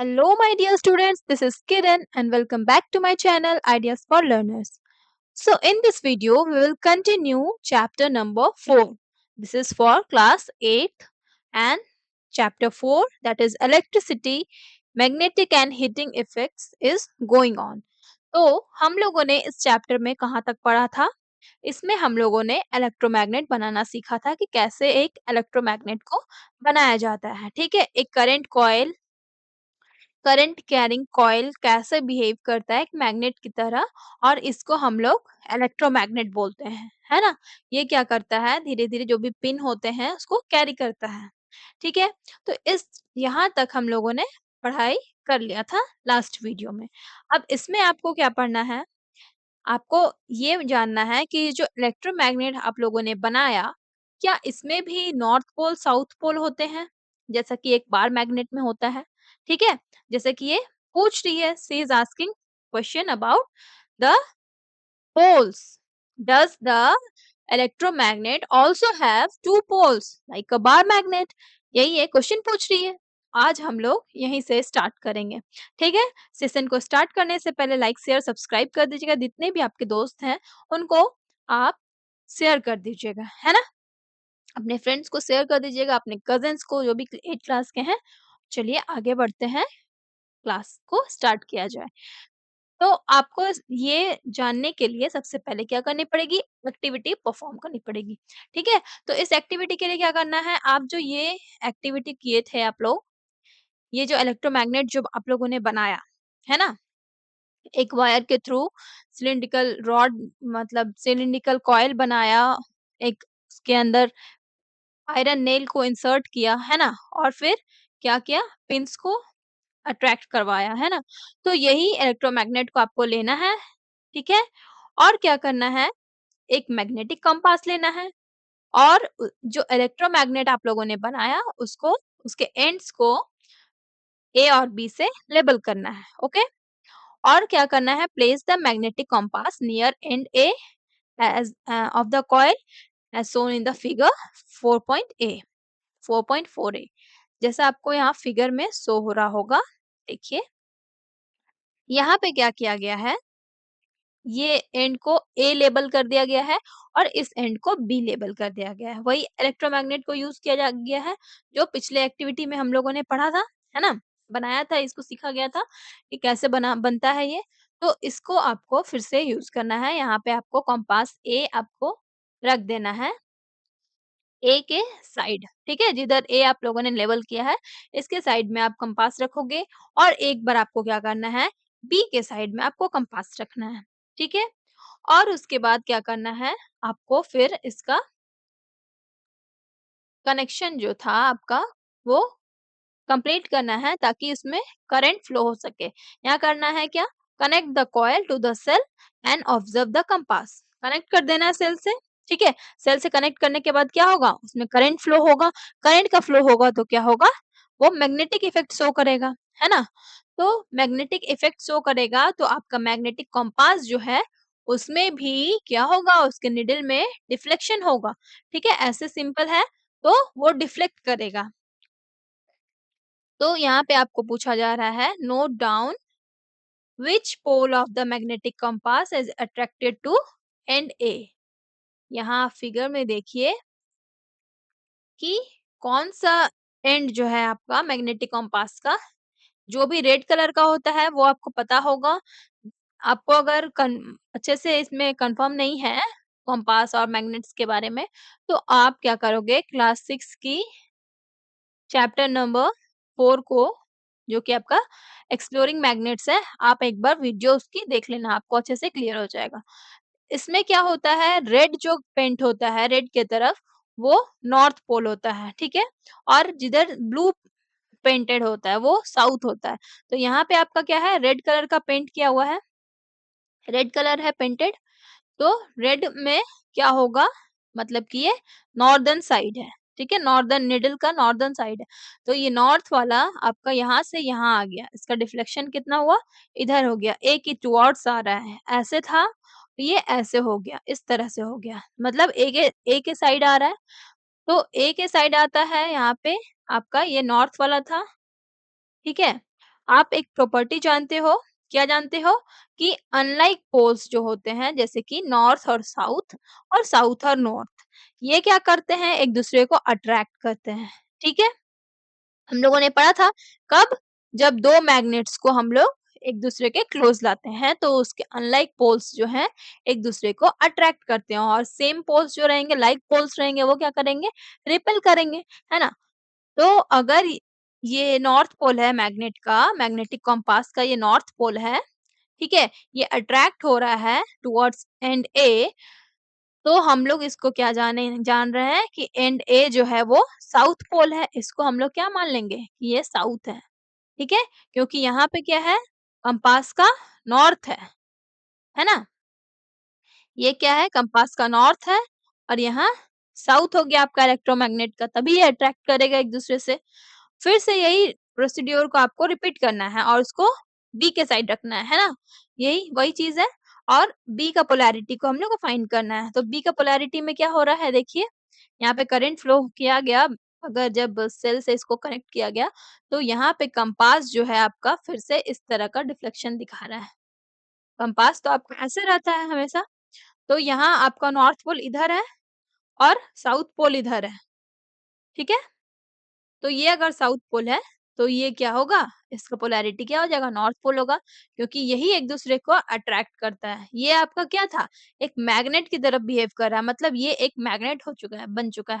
Hello, my dear students. This is Kiran, and welcome back to my channel Ideas for Learners. So, in this video, we will continue chapter number 4. This is for class 8th and chapter 4, that is electricity, magnetic and heating effects is going on. तो हम लोगों ने इस chapter में कहाँ तक पढ़ा था? इसमें हम लोगों ने इलेक्ट्रोमैग्नेट बनाना सीखा था कि कैसे एक इलेक्ट्रोमैग्नेट को बनाया जाता है। ठीक है, एक करंट कैरिंग कॉइल कैसे बिहेव करता है एक मैग्नेट की तरह, और इसको हम लोग इलेक्ट्रोमैग्नेट बोलते हैं, है ना। ये क्या करता है, धीरे धीरे जो भी पिन होते हैं उसको कैरी करता है। ठीक है, तो इस यहाँ तक हम लोगों ने पढ़ाई कर लिया था लास्ट वीडियो में। अब इसमें आपको क्या पढ़ना है, आपको ये जानना है कि जो इलेक्ट्रोमैग्नेट आप लोगों ने बनाया, क्या इसमें भी नॉर्थ पोल साउथ पोल होते हैं, जैसा कि एक बार मैग्नेट में होता है। ठीक है, जैसे कि ये पूछ रही है, she is asking question about the poles. Does the electromagnet also have two poles like a bar magnet? यही है, क्वेश्चन पूछ रही है। आज हम लोग यहीं से स्टार्ट करेंगे। ठीक है, सेशन को स्टार्ट करने से पहले लाइक शेयर सब्सक्राइब कर दीजिएगा, जितने भी आपके दोस्त हैं उनको आप शेयर कर दीजिएगा, है ना। अपने फ्रेंड्स को शेयर कर दीजिएगा, अपने कजिन्स को जो भी 8 क्लास के हैं। चलिए आगे बढ़ते हैं, क्लास को स्टार्ट किया जाए। तो आपको ये जानने के लिए सबसे पहले क्या करनी पड़ेगी, एक्टिविटी परफॉर्म करनी पड़ेगी। ठीक है, तो इस एक्टिविटी के लिए क्या करना है, आप जो ये एक्टिविटी किए थे आप लोग, ये जो इलेक्ट्रोमैग्नेट जो आप लोगों ने बनाया है ना, एक वायर के थ्रू सिलिंड्रिकल रॉड, मतलब सिलिंड्रिकल कॉइल बनाया, एक उसके अंदर आयरन नेल को इंसर्ट किया है ना, और फिर क्या किया, पिंस को अट्रैक्ट करवाया है ना। तो यही इलेक्ट्रोमैग्नेट को आपको लेना है। ठीक है, और क्या करना है, एक मैग्नेटिक कंपास लेना है, और जो इलेक्ट्रोमैग्नेट आप लोगों ने बनाया उसको, उसके एंड्स को ए और बी से लेबल करना है। ओके, और क्या करना है, place the magnetic compass near end a edge of the coil as shown in the figure 4.4 A, जैसा आपको यहाँ फिगर में शो हो रहा होगा। देखिए यहाँ पे क्या किया गया है, ये एंड को ए लेबल कर दिया गया है और इस एंड को बी लेबल कर दिया गया है। वही इलेक्ट्रोमैग्नेट को यूज किया जा गया है जो पिछले एक्टिविटी में हम लोगों ने पढ़ा था, है ना, बनाया था, इसको सीखा गया था कि कैसे बनता है ये। तो इसको आपको फिर से यूज करना है। यहाँ पे आपको कंपास ए आपको रख देना है ए के साइड। ठीक है, जिधर ए आप लोगों ने लेबल किया है इसके साइड में आप कंपास रखोगे, और एक बार आपको क्या करना है, बी के साइड में आपको कंपास रखना है। ठीक है, और उसके बाद क्या करना है, आपको फिर इसका कनेक्शन जो था आपका वो कंप्लीट करना है ताकि इसमें करंट फ्लो हो सके। यहाँ करना है क्या, connect the coil to the cell and observe the compass. Connect कर देना है सेल से। ठीक है, सेल से कनेक्ट करने के बाद क्या होगा, उसमें करंट फ्लो होगा। करंट का फ्लो होगा तो क्या होगा, वो मैग्नेटिक इफेक्ट शो करेगा, है ना। तो मैग्नेटिक इफेक्ट शो करेगा तो आपका मैग्नेटिक कंपास जो है उसमें भी क्या होगा, उसके निडल में डिफ्लेक्शन होगा। ठीक है, ऐसे सिंपल है, तो वो डिफ्लेक्ट करेगा। तो यहाँ पे आपको पूछा जा रहा है, note down which pole of the magnetic compass is attracted to end A. यहाँ फिगर में देखिए कि कौन सा एंड जो है आपका मैग्नेटिक कंपास का, जो भी रेड कलर का होता है वो आपको पता होगा। आपको अगर अच्छे से इसमें कंफर्म नहीं है कंपास और मैग्नेट्स के बारे में, तो आप क्या करोगे, क्लास 6 की चैप्टर नंबर 4 को, जो कि आपका एक्सप्लोरिंग मैग्नेट्स है, आप एक बार वीडियो उसकी देख लेना, आपको अच्छे से क्लियर हो जाएगा। इसमें क्या होता है, रेड जो पेंट होता है रेड के तरफ वो नॉर्थ पोल होता है। ठीक है, और जिधर ब्लू पेंटेड होता है वो साउथ होता है। तो यहाँ पे आपका क्या है, रेड कलर का पेंट किया हुआ है, रेड कलर है पेंटेड, तो रेड में क्या होगा, मतलब कि ये नॉर्दर्न साइड है। ठीक है, नॉर्दर्न निडल का नॉर्दर्न साइड है। तो ये नॉर्थ वाला आपका यहाँ से यहाँ आ गया, इसका डिफ्लेक्शन कितना हुआ, इधर हो गया, ए की टुवर्ड्स आ रहा है, ऐसे था, ये ऐसे हो गया, इस तरह से हो गया, मतलब ए के साइड आ रहा है। तो ए के साइड आता है यहाँ पे आपका, ये नॉर्थ वाला था। ठीक है, आप एक प्रॉपर्टी जानते हो, क्या जानते हो? कि अनलाइक पोल्स जो होते हैं जैसे कि नॉर्थ और साउथ और नॉर्थ, ये क्या करते हैं? एक-दूसरे को अट्रैक्ट करते हैं, ठीक है? हम लोगों ने पढ़ा था कब? जब 2 मैग्नेट्स को हम लोग एक-दूसरे के क्लोज़ लाते हैं, तो उसके अनलाइक पोल्स जो हैं, एक-दूसरे को अट्रैक्ट करते हैं और सेम पोल्स जो रहेंगे, लाइक पोल्स रहेंगे, वो क्या करेंगे? रिपेल करेंगे, है ना? तो अगर ये नॉर्थ पोल है मैग्नेट का, मैग्नेटिक कंपास का ये नॉर्थ पोल है, ठीक है? ये अट्रैक्ट हो रहा है टुवर्ड्स एंड ए, तो हम लोग इसको क्या जान रहे हैं कि एंड ए जो है वो साउथ पोल है। इसको हम लोग क्या मान लेंगे कि ये साउथ है, ठीक है? क्योंकि यहाँ पे क्या है? कंपास का नॉर्थ है ना? ये क्या है? कंपास का नॉर्थ है और यहाँ साउथ हो गया आपका इलेक्ट्रोमैग्नेट का, तभी ये अट्रैक्ट करेगा एक-दूसरे से। फिर से यही प्रोसीड्यूर को आपको रिपीट करना है और उसको बी के साइड रखना है ना? यही वही चीज़ है और बी का पोलैरिटी को हम लोग को फाइंड करना है। तो बी का पोलैरिटी में क्या हो रहा है देखिए, यहाँ पे करंट फ्लो किया गया, अगर जब सेल से इसको कनेक्ट किया गया, तो यहाँ पे कंपास जो है आपका फिर से इस तरह का डिफ्लेक्शन दिखा रहा है। कंपास तो आपका ऐसे रहता है हमेशा, तो यहाँ आपका नॉर्थ पोल इधर है और साउथ पोल इधर है, ठीक है? तो ये अगर साउथ पोल है, तो ये क्या होगा? इसका पोलैरिटी क्या हो जाएगा? नॉर्थ पोल होगा, क्योंकि यही एक-दूसरे को अट्रैक्ट करता है। ये आपका क्या था? एक मैग्नेट की तरह बिहेव कर रहा है, मतलब ये एक मैग्नेट हो चुका है, बन चुका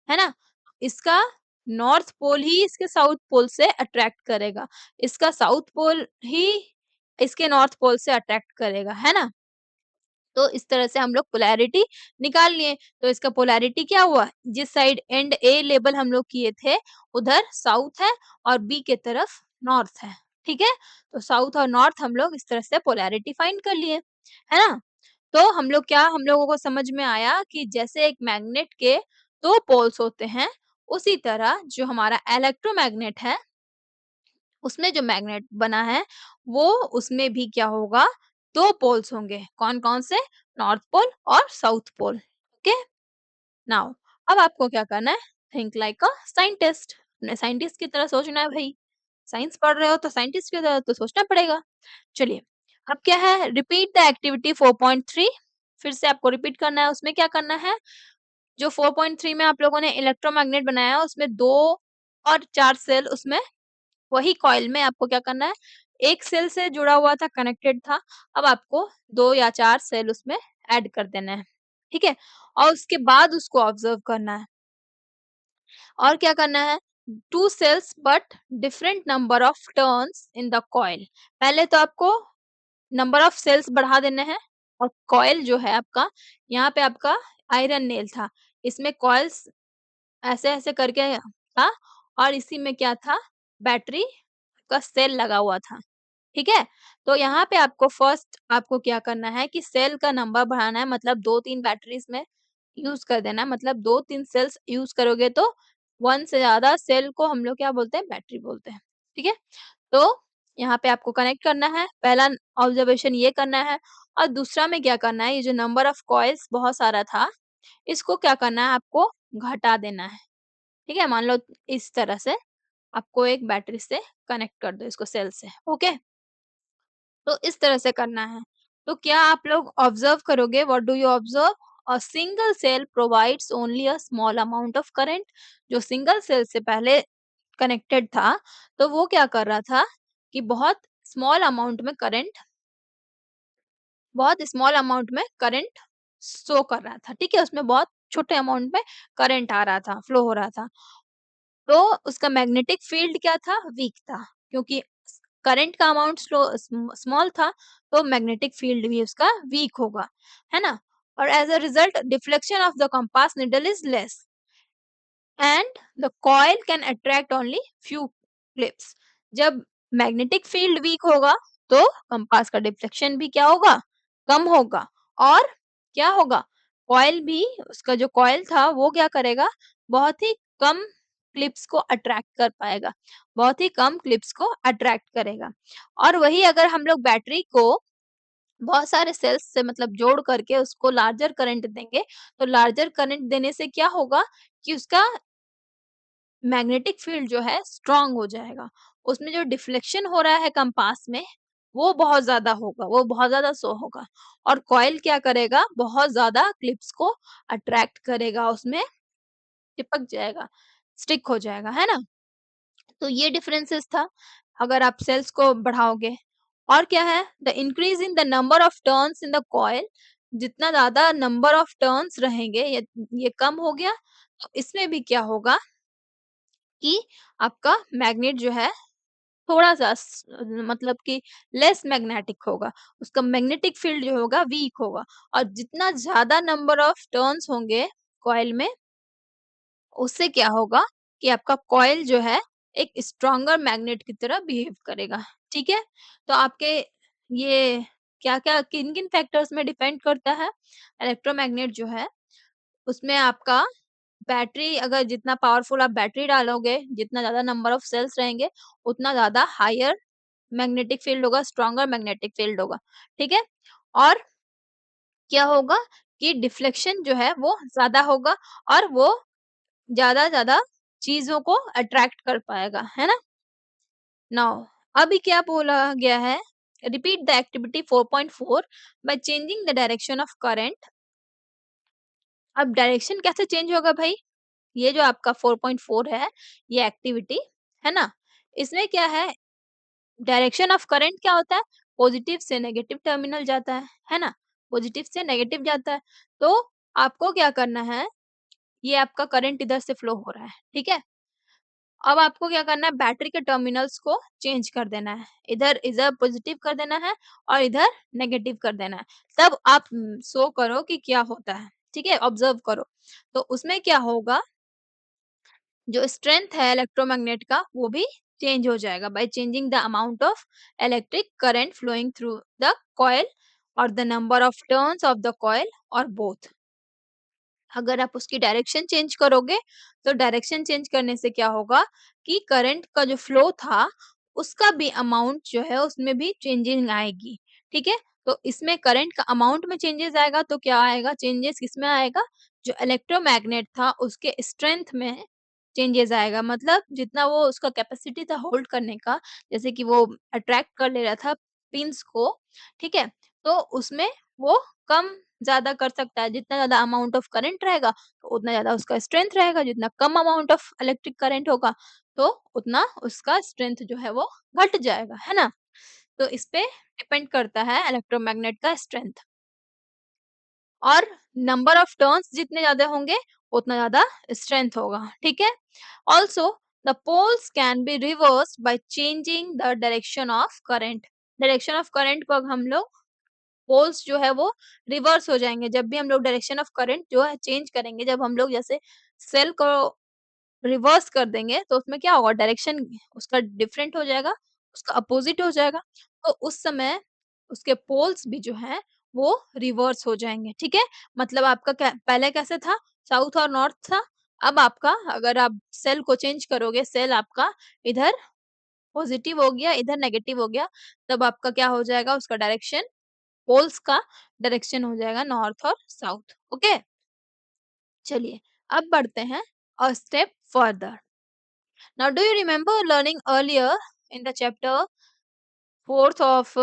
है ना? इसका नॉर्थ पोल ही इसके साउथ पोल से अट्रैक्ट करेगा, इसका साउथ पोल ही इसके नॉर्थ पोल से अट्रैक्ट करेगा, है ना? तो इस तरह से हम लोग पोलैरिटी निकाल लिए। तो इसका पोलैरिटी क्या हुआ? जिस साइड एंड ए लेबल हम लोग किए थे, उधर साउथ है और बी के तरफ नॉर्थ है, ठीक है? तो साउथ और नॉर्थ हम लोग इस तरह से पोलैरिटी फाइंड कर लिए, है ना? तो हम लोगों को समझ में आया कि जैसे एक मैग्नेट के 2 पोल्स होते हैं, उसी तरह जो हमारा इलेक्ट्रोमैग्नेट है, उसमें जो मैग्नेट बना है, वो उसमें भी क्या होगा? 2 पोल्स होंगे। कौन-कौन से? नॉर्थ पोल और साउथ पोल। ओके? नाउ अब आपको क्या करना है? Think like a scientist. अपने साइंटिस्ट की तरह सोचना है भई। साइंस पढ़ रहे हो तो साइंटिस्ट की तरह तो सोचना पड़ेगा। चलिए, अब क्या है? Repeat the activity 4.3। फिर से आपको रिपीट करना है। उसमें क्या करना है? जो 4.3 में आप लोगों ने इलेक्ट्रोमैग्नेट बनाया, उसमें 2 और 4 सेल उसमें वही कॉइल में आपको क्या करना है, एक सेल से जुड़ा हुआ था, कनेक्टेड था, अब आपको 2 या 4 सेल उसमें ऐड कर देना है, ठीक है? और उसके बाद उसको ऑब्जर्व करना है और क्या करना है, 2 cells but different number of turns in the coil. पहले तो आपको नंबर ऑफ सेल्स बढ़ा देने हैं और कॉइल जो है आपका, यहाँ पे आपका आयरन नेल था, इसमें कॉइल्स ऐसे-ऐसे करके था और इसी में क्या था, बैटरी का सेल लगा हुआ था। ठीक है? तो यहाँ पे आपको फर्स्ट आपको क्या करना है कि सेल का नंबर बढ़ाना है, मतलब 2-3 बैटरीज़ में यूज़ कर देना है, मतलब 2-3 सेल्स यूज़ करोगे तो 1 से ज़्यादा सेल को हम लोग क्या बोलते हैं? बैटरी बोलते हैं। ठीक है? तो यहाँ पे आपको कनेक्ट करना है, पहला ऑब्जर्वेशन ये करना है और दूसरा में क्या करना है, ये जो नंबर ऑफ कॉइल्स बहुत सारा था, इसको क्या करना है, आपको घटा देना है। ठीक है? मान लो इस तरह से आपको एक बैटरी से कनेक्ट कर दो इसको सेल से, ओके? तो इस तरह से करना है। तो क्या आप लोग ऑब्जर्व करोगे, what do you observe? A single cell provides only a small amount of current. जो सिंगल सेल से पहले कनेक्टेड था, तो वो क्या कर रहा था कि बहुत स्मॉल अमाउंट में करंट शो कर रहा था, ठीक है? उसमें बहुत छोटे अमाउंट में करंट आ रहा था, फ्लो हो रहा था। तो उसका मैग्नेटिक फील्ड क्या था? वीक था, क्योंकि करंट का अमाउंट स्मॉल था, तो मैग्नेटिक फील्ड भी उसका वीक होगा, है ना? और as a result deflection of the compass needle is less and the coil can attract only few clips. जब मैग्नेटिक फील्ड वीक होगा, तो कंपास का डिफ्लेक्शन भी क्या होगा? कम होगा और क्या होगा? कॉइल भी, उसका जो कॉइल था वो क्या करेगा? बहुत ही कम क्लिप्स को अट्रैक्ट कर पाएगा, बहुत ही कम क्लिप्स को अट्रैक्ट करेगा। और वही अगर हम लोग बैटरी को बहुत सारे सेल्स से मतलब जोड़ करके उसको लार्जर करंट देंगे, तो लार्जर करंट देने से क्या होगा कि उसका मैग्नेटिक फील्ड जो है स्ट्रांग हो जाएगा उसमें जो डिफ्लेक्शन हो रहा है कंपास में, वो बहुत ज़्यादा होगा, वो बहुत ज़्यादा शो होगा। और कॉइल क्या करेगा, बहुत ज़्यादा क्लिप्स को अट्रैक्ट करेगा, उसमें चिपक जाएगा, स्टिक हो जाएगा, है ना? तो ये डिफरेंसेस था, अगर आप सेल्स को बढ़ाओगे। और क्या है, the increase in the number of turns in the coil, जितना ज्यादा नंबर ऑफ टर्न्स रहेंगे, ये कम हो गया। तो इसमें भी क्या होगा कि आपका मैग्नेट जो है थोड़ा सा मतलब कि लेस मैग्नेटिक होगा, उसका मैग्नेटिक फील्ड जो होगा वीक होगा। और जितना ज्यादा नंबर ऑफ टर्न्स होंगे कॉइल में, उससे क्या होगा कि आपका कॉइल जो है एक स्ट्रॉन्गर मैग्नेट की तरह बिहेव करेगा, ठीक है? तो आपके ये क्या-क्या किन-किन फैक्टर्स में डिपेंड करता है इलेक्ट्रोमैग्नेट जो है, उसमें आपका बैटरी, अगर जितना पावरफुल आप बैटरी डालोगे, जितना ज़्यादा नंबर ऑफ सेल्स रहेंगे, उतना ज़्यादा हायर मैग्नेटिक फील्ड होगा, स्ट्रॉन्गर मैग्नेटिक फील्ड होगा, ठीक है? और क्या होगा कि डिफ्लेक्शन जो है वो ज़्यादा होगा और वो ज़्यादा चीज़ों को अट्रैक्ट कर पाएगा, है ना? नाउ अभी क्या बोला गया है, repeat the activity 4.4 bye changing the direction of current. अब डायरेक्शन कैसे चेंज होगा भाई? ये जो आपका 4.4 है, ये एक्टिविटी, है ना? इसमें क्या है, डायरेक्शन ऑफ करंट क्या होता है? पॉजिटिव से नेगेटिव टर्मिनल जाता है ना? पॉजिटिव से नेगेटिव जाता है। तो आपको क्या करना है, ये आपका करंट इधर से फ्लो हो रहा है, ठीक है? अब आपको क्या करना है, बैटरी के टर्मिनल्स को चेंज कर देना है। इधर इधर पॉजिटिव कर देना है और इधर नेगेटिव कर देना है। तब आप शो करो कि क्या होता है, ठीक है? ऑब्जर्व करो। तो उसमें क्या होगा, जो स्ट्रेंथ है इलेक्ट्रोमैग्नेट का, वो भी चेंज हो जाएगा by changing the amount of electric current flowing through the coil और the number of turns of the coil और बोथ। अगर आप उसकी डायरेक्शन चेंज करोगे, तो डायरेक्शन चेंज करने से क्या होगा कि करंट का जो फ्लो था, उसका भी अमाउंट जो है उसमें भी चेंजिंग आएगी, ठीक है? तो इसमें करंट का अमाउंट में चेंजेस आएगा तो क्या आएगा, चेंजेस किसमें आएगा, जो इलेक्ट्रोमैग्नेट था उसके स्ट्रेंथ में चेंजेस आएगा। मतलब जितना वो उसका कैपेसिटी था होल्ड करने का, जैसे कि वो अट्रैक्ट कर ले रहा था पिन्स को, ठीक है? तो उसमें वो कम ज़्यादा कर सकता है। जितना ज़्यादा अमाउंट ऑफ करंट रहेगा, तो उतना ज़्यादा उसका स्ट्रेंथ रहेगा, जितना कम अमाउंट ऑफ इलेक्ट्रिक करंट होगा, तो उतना उसका स्ट्रेंथ जो है वो घट जाएगा, है ना? तो इस पे डिपेंड करता है इलेक्ट्रोमैग्नेट का स्ट्रेंथ। और नंबर ऑफ टर्न्स जितने ज़्यादा होंगे, उतना ज़्यादा स्ट्रेंथ होगा, ठीक है? Also the poles can be reversed by changing the direction of current. Direction of current को अब हम लोग पोल्स जो है वो रिवर्स हो जाएँगे। जब भी हम लोग डायरेक्शन ऑफ करंट जो है चेंज करेंगे, जब हम लोग जैसे सेल को रिवर्स कर देंगे, तो उसमें क्या होगा, डायरेक्शन उसका डिफरेंट हो जाएगा, उसका अपोज़िट हो जाएगा। तो उस समय उसके पोल्स भी जो हैं वो रिवर्स हो जाएँगे, ठीक है? मतलब आपका क्या पहले कैसे था, साउथ और नॉर्थ था, अब आपका अगर आप सेल को चेंज करोगे, सेल आपका इधर पॉज़िटिव हो गया, इधर नेगेटिव हो गया, तब आपका क्या हो जाएगा, उसका डायरेक्शन, पोल्स का डायरेक्शन हो जाएगा नॉर्थ और साउथ, ओके? चलिए, अब बढ़ते हैं a step further. Now, do you remember learning earlier in the chapter 4th of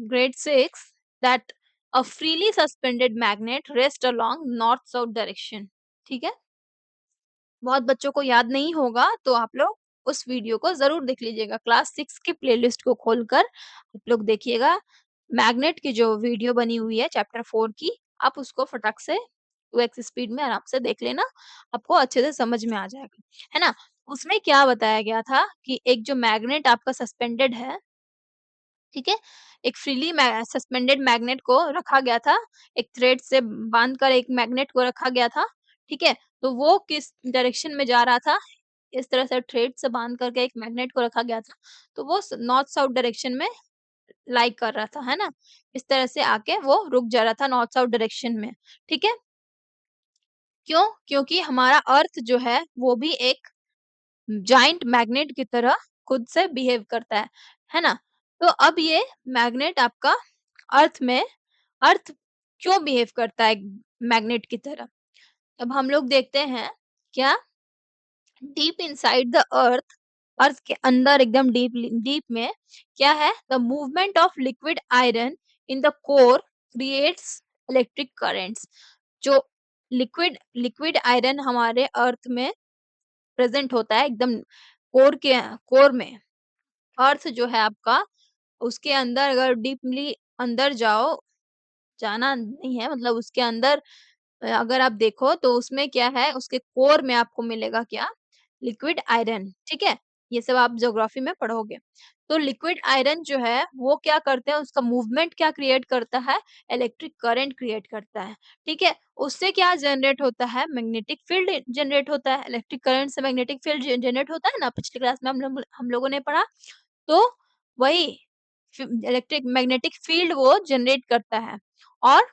grade 6 that a freely suspended magnet rests along north-south direction? ठीक है? बहुत बच्चों को याद नहीं होगा, तो आप लोग उस वीडियो को ज़रूर देख लीजिएगा। क्लास 6 की प्लेलिस्ट को खोलकर आप लोग देखिएगा। मैग्नेट की जो वीडियो बनी हुई है चैप्टर 4 की, आप उसको फटाक से 2x स्पीड में आराम से देख लेना, आपको अच्छे से समझ में आ जाएगा, है ना? उसमें क्या बताया गया था कि एक जो मैग्नेट आपका सस्पेंडेड है, ठीक है? एक फ्रीली सस्पेंडेड मैग्नेट को रखा गया था, एक थ्रेड से बाँध कर एक मैग्नेट को रखा गया था, ठीक है? तो वो किस डायरेक्शन में जा रहा था, इस तरह से थ्रेड से बाँध करके एक मैग्नेट को रखा गया था, तो वो नॉर्थ साउथ डायरेक्शन में लाई कर रहा था, है ना? इस तरह से आके वो रुक जा रहा था नॉर्थ साउथ डायरेक्शन में, ठीक है? क्यों? क्योंकि हमारा अर्थ जो है, वो भी एक जायंट मैग्नेट की तरह खुद से बिहेव करता है ना? तो अब ये मैग्नेट आपका अर्थ में, अर्थ क्यों बिहेव करता है मैग्नेट की तरह? अब हम लोग देखते हैं क्या, डीप इनसाइड द अर्थ अर्थ के अंदर एकदम डीप में क्या है, the movement of liquid iron in the core creates electric currents. जो लिक्विड लिक्विड आयरन हमारे अर्थ में प्रेजेंट होता है एकदम कोर में, अर्थ जो है आपका, उसके अंदर अगर डीपली अंदर जाना नहीं है, मतलब उसके अंदर अगर आप देखो तो उसमें क्या है, उसके कोर में आपको मिलेगा क्या, लिक्विड आयरन, ठीक है? ये सब आप ज्योग्राफी में पढ़ोगे। तो लिक्विड आयरन जो है वो क्या करते हैं, उसका मूवमेंट क्या क्रिएट करता है, इलेक्ट्रिक करंट क्रिएट करता है, ठीक है? उससे क्या जनरेट होता है, मैग्नेटिक फील्ड जनरेट होता है। इलेक्ट्रिक करंट से मैग्नेटिक फील्ड जनरेट होता है ना, पिछली क्लास में हम लोगों ने पढ़ा। तो वही इलेक्ट्रिक मैग्नेटिक फील्ड वो जनरेट करता है। और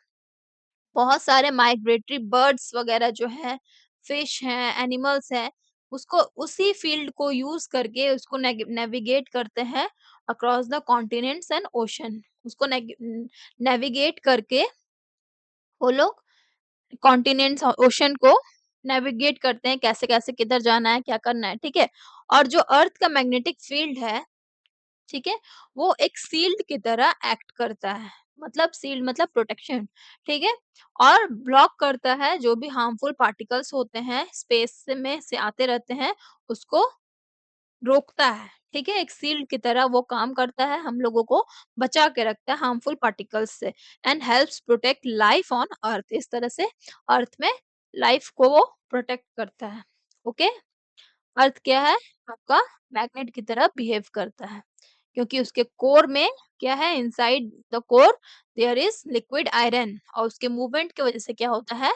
बहुत सारे माइग्रेटरी बर्ड्स वगैरह जो है, फिश हैं, एनिमल्स हैं, उसको उसी फील्ड को यूज़ करके उसको नेविगेट करते हैं across the continents and ocean. उसको नेविगेट करके वो लोग कॉन्टिनेंट्स और ओशन को नेविगेट करते हैं, कैसे-कैसे किधर जाना है, क्या करना है, ठीक है? और जो अर्थ का मैग्नेटिक फील्ड है, ठीक है? वो एक शील्ड की तरह एक्ट करता है। मतलब शील्ड मतलब प्रोटेक्शन, ठीक है? और ब्लॉक करता है जो भी हार्मफुल पार्टिकल्स होते हैं, स्पेस से में से आते रहते हैं, उसको रोकता है, ठीक है? एक शील्ड की तरह वो काम करता है, हम लोगों को बचा के रखता है हार्मफुल पार्टिकल्स से and helps protect life on earth. इस तरह से अर्थ में लाइफ को वो प्रोटेक्ट करता है, ओके? अर्थ क्या है, आपका मैग्नेट की तरह बिहेव करता है, क्योंकि उसके कोर में क्या है, inside the core there is liquid iron, और उसके मूवमेंट की वजह से क्या होता है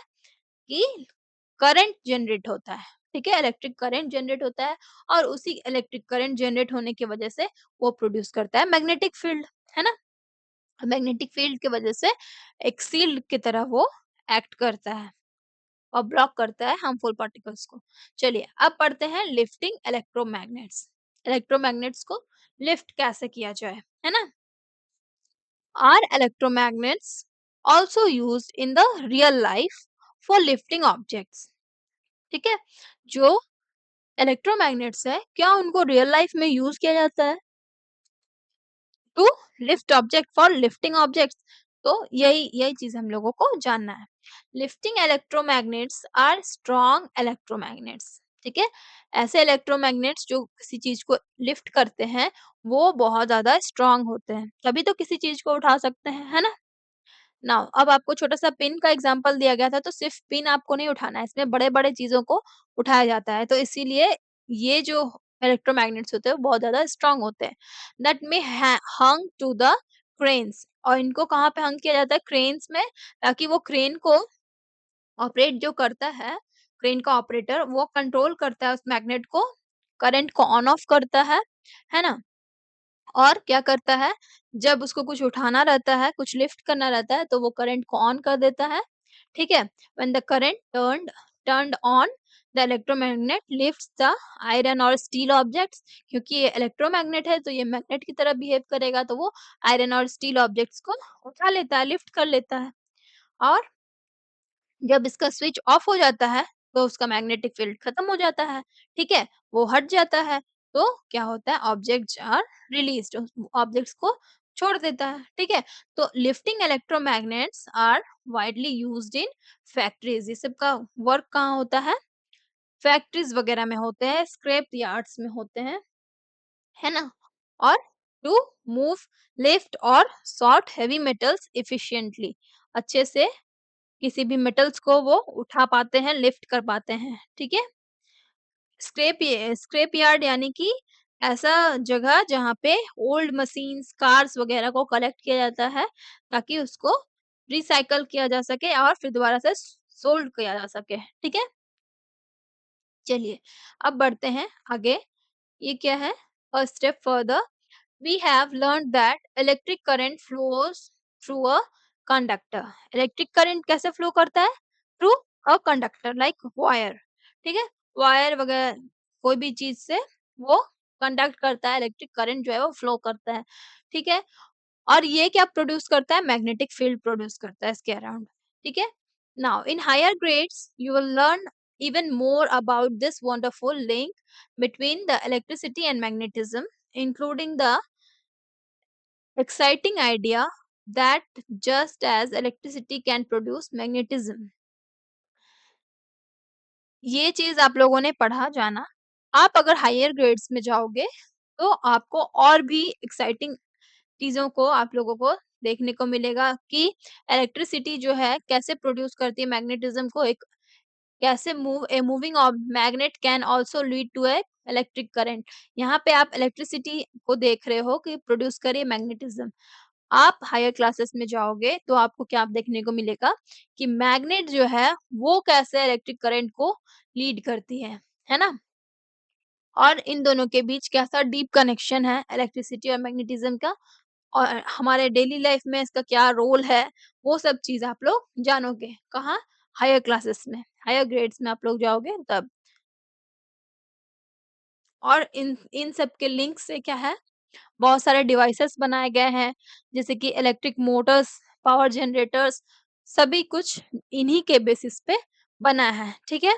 कि करंट जनरेट होता है, ठीक है? इलेक्ट्रिक करंट जनरेट होता है, और उसी इलेक्ट्रिक करंट जनरेट होने की वजह से वो प्रोड्यूस करता है मैग्नेटिक फील्ड, है ना? मैग्नेटिक फील्ड की वजह से एक शील्ड की तरह वो एक्ट करता है और ब्लॉक करता है हार्मफुल पार्टिकल्स को। चलिए अब पढ़ते हैं लिफ्टिंग इलेक्ट्रोमैग्नेट्स। इलेक्ट्रोमैग्नेट्स को लिफ्ट कैसे किया जाए, है ना? Are electromagnets also used in the real life for lifting objects, ठीक है? जो इलेक्ट्रोमैग्नेट्स है, क्या उनको रियल लाइफ में यूज किया जाता है to lift object, for lifting objects? तो यही यही चीज हम लोगों को जानना है। Lifting electromagnets are strong electromagnets, ठीक है? ऐसे इलेक्ट्रोमैग्नेट्स जो किसी चीज को लिफ्ट करते हैं, वो बहुत ज्यादा स्ट्रॉन्ग होते हैं, तभी तो किसी चीज को उठा सकते हैं, है ना? नाउ अब आपको छोटा-सा पिन का एग्जांपल दिया गया था, तो सिर्फ पिन आपको नहीं उठाना है, इसमें बड़े-बड़े चीज़ों को उठाया जाता है। तो इसीलिए ये जो इलेक्ट्रोमैग्नेट्स होते हैं, वो बहुत ज़्यादा स्ट्रॉन्ग होते हैं। That may hung to the cranes, और इनको कहाँ पे हंग किया जाता है? क्रेन्स में, ताकि वो क्रेन को ऑपरेट जो करता है, क्रेन का ऑपरेटर वो कंट्रोल करता है उस मैग्नेट को, करंट को ऑन ऑफ करता है ना? और क्या करता है, जब उसको कुछ उठाना रहता है, कुछ लिफ्ट करना रहता है, तो वो करंट को ऑन कर देता है, ठीक है? When the current turned on, the electromagnet lifts the iron और स्टील ऑब्जेक्ट्स। क्योंकि ये इलेक्ट्रोमैग्नेट है, तो ये मैग्नेट की तरह बिहेव करेगा, तो वो आयरन और स्टील ऑब्जेक्ट्स को उठा लेता है, लिफ्ट कर लेता है। और जब इसका स्विच ऑफ हो जाता है, तो उसका मैग्नेटिक फील्ड खत्म हो जाता है, ठीक है? वो हट जाता है, तो क्या होता है, ऑब्जेक्ट्स आर रिलीज्ड, ऑब्जेक्ट्स को छोड़ देता है, ठीक है? तो lifting electromagnets are widely used in factories. ये सब का वर्क कहाँ होता है? फैक्ट्रीज वगैरह में होते हैं, स्क्रैप यार्ड्स में होते हैं, है ना? और टू मूव, लिफ्ट और सॉर्ट हेवी मेटल्स एफिशिएंटली, अच्छे से किसी भी मेटल्स को वो उठा पाते हैं, लिफ्ट कर पाते हैं, ठीक है? स्क्रैप यार्ड यानी कि ऐसा जगह जहाँ पे ओल्ड मशीन्स, कार्स वगैरह को कलेक्ट किया जाता है, ताकि उसको रिसाइकल किया जा सके और फिर दोबारा से सोल्ड किया जा सके, ठीक है? चलिए, अब बढ़ते हैं आगे। ये क्या है? A step further, we have learned that electric current flows through a conductor. Electric current कैसे फ्लो करता है? Through a conductor like wire, ठीक है? वायर वगैरह कोई भी चीज से वो कंडक्ट करता है, इलेक्ट्रिक करंट जो है वो फ्लो करता है, ठीक है? और ये क्या प्रोड्यूस करता है? मैग्नेटिक फील्ड प्रोड्यूस करता है इसके अराउंड, ठीक है? Now in higher grades you will learn even more about this wonderful link between the electricity and magnetism, including the exciting idea that just as electricity can produce magnetism. ये चीज़ आप लोगों ने पढ़ा जाना। आप अगर हायर ग्रेड्स में जाओगे, तो आपको और भी एक्साइटिंग चीज़ों को आप लोगों को देखने को मिलेगा कि इलेक्ट्रिसिटी जो है कैसे प्रोड्यूस करती है मैग्नेटिज़्म को एक कैसे moving of magnet can also lead to a electric current. यहाँ पे आप इलेक्ट्रिसिटी को देख रहे हो कि प्रोड्यूस करे मैग्नेटिज़्म। आप हायर क्लासेस में जाओगे तो आपको क्या देखने को मिलेगा कि मैग्नेट जो है वो कैसे इलेक्ट्रिक करंट को लीड करती है ना? और इन दोनों के बीच कैसा डीप कनेक्शन है इलेक्ट्रिसिटी और मैग्नेटिज्म का और हमारे डेली लाइफ में इसका क्या रोल है, वो सब चीज़ आप लोग जानोगे। कहाँ? हायर क्लासेस में, हायर ग्रेड्स में आप लोग जाओगे तब। और इन इन सब के लिंक से क्या है, बहुत सारे डिवाइसेस बनाए गए हैं, जैसे कि इलेक्ट्रिक मोटर्स, पावर जनरेटर्स, सभी कुछ इन्हीं के बेसिस पे बना है, ठीक है?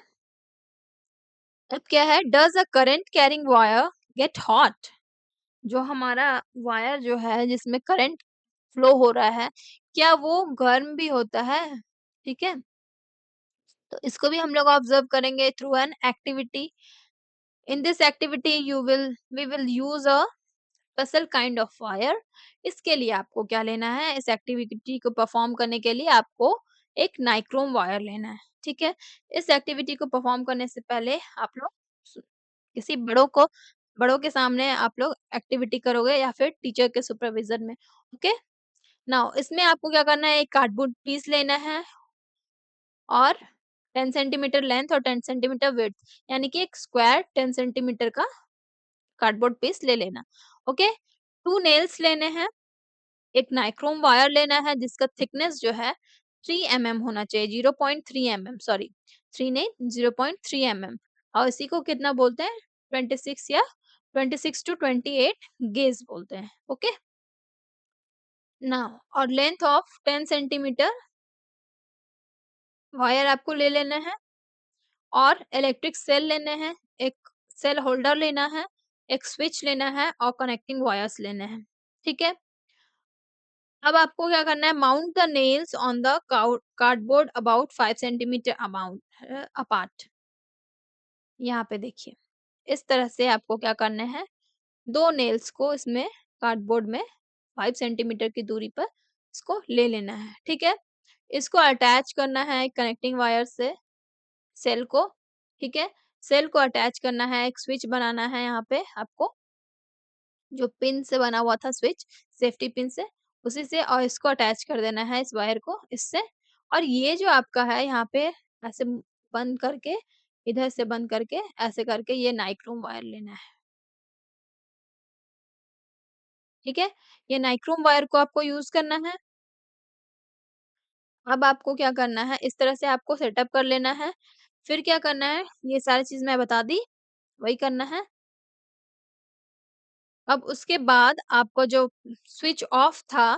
अब क्या है, does a current carrying wire get hot? जो हमारा वायर जो है जिसमें करंट फ्लो हो रहा है, क्या वो गर्म भी होता है? ठीक है? तो इसको भी हम लोग ऑब्जर्व करेंगे through an activity. In this activity you will we will use a special kind of wire. इसके लिए आपको क्या लेना है, इस एक्टिविटी को परफॉर्म करने के लिए आपको एक नाइक्रोम वायर लेना है, ठीक है? इस एक्टिविटी को परफॉर्म करने से पहले आप लोग सु किसी बड़ों के सामने आप लोग एक्टिविटी करोगे या फिर टीचर के सुपरविज़न में, ओके? नाउ इसमें आपको क्या करना है, एक कार्डबोर्ड पीस लेना है और 10 सेंटीमीटर लेंथ और 10 सेंटीमीटर विड्थ यानी कि एक स्क्वायर 10 सेंटीमीटर का कार्डबोर्ड पीस ले लेना, ओके? 2 नेल्स लेने हैं, एक नाइक्रोम वायर लेना है जिसका थिकनेस जो है 3 एमएम होना चाहिए, 0.3 एमएम सॉरी 3 नहीं 0.3 एमएम और इसी को कितना बोलते हैं 26 या 26 टू 28 गेज बोलते हैं, ओके? नाउ और लेंथ ऑफ 10 सेंटीमीटर वायर आपको ले लेना है और इलेक्ट्रिक सेल लेने हैं, एक सेल होल्डर लेना है, एक स्विच लेना है और कनेक्टिंग वायर्स लेने हैं, ठीक है? अब आपको क्या करना है, mount the nails on the cardboard about 5 centimetre amount apart. यहाँ पे देखिए, इस तरह से आपको क्या करना है, 2 नेल्स को इसमें कार्डबोर्ड में 5 सेंटीमीटर की दूरी पर इसको ले लेना है, ठीक है? इसको अटैच करना है कनेक्टिंग वायर से सेल को, ठीक है? सेल को अटैच करना है, एक स्विच बनाना है यहाँ पे आपको, जो पिन से बना हुआ था स्विच, सेफ्टी पिन से, उसी से और इसको अटैच कर देना है इस वायर को इससे और ये जो आपका है यहाँ पे ऐसे बंद करके, इधर से बंद करके, ऐसे करके ये नाइक्रोम वायर लेना है, ठीक है? ये नाइक्रोम वायर को आपको यूज़ करना है। अब आपको क्या करना है, इस तरह से आपको सेटअप कर लेना है। फिर क्या करना है, ये सारी चीज़ मैं बता दी, वही करना है। अब उसके बाद आपका जो स्विच ऑफ था,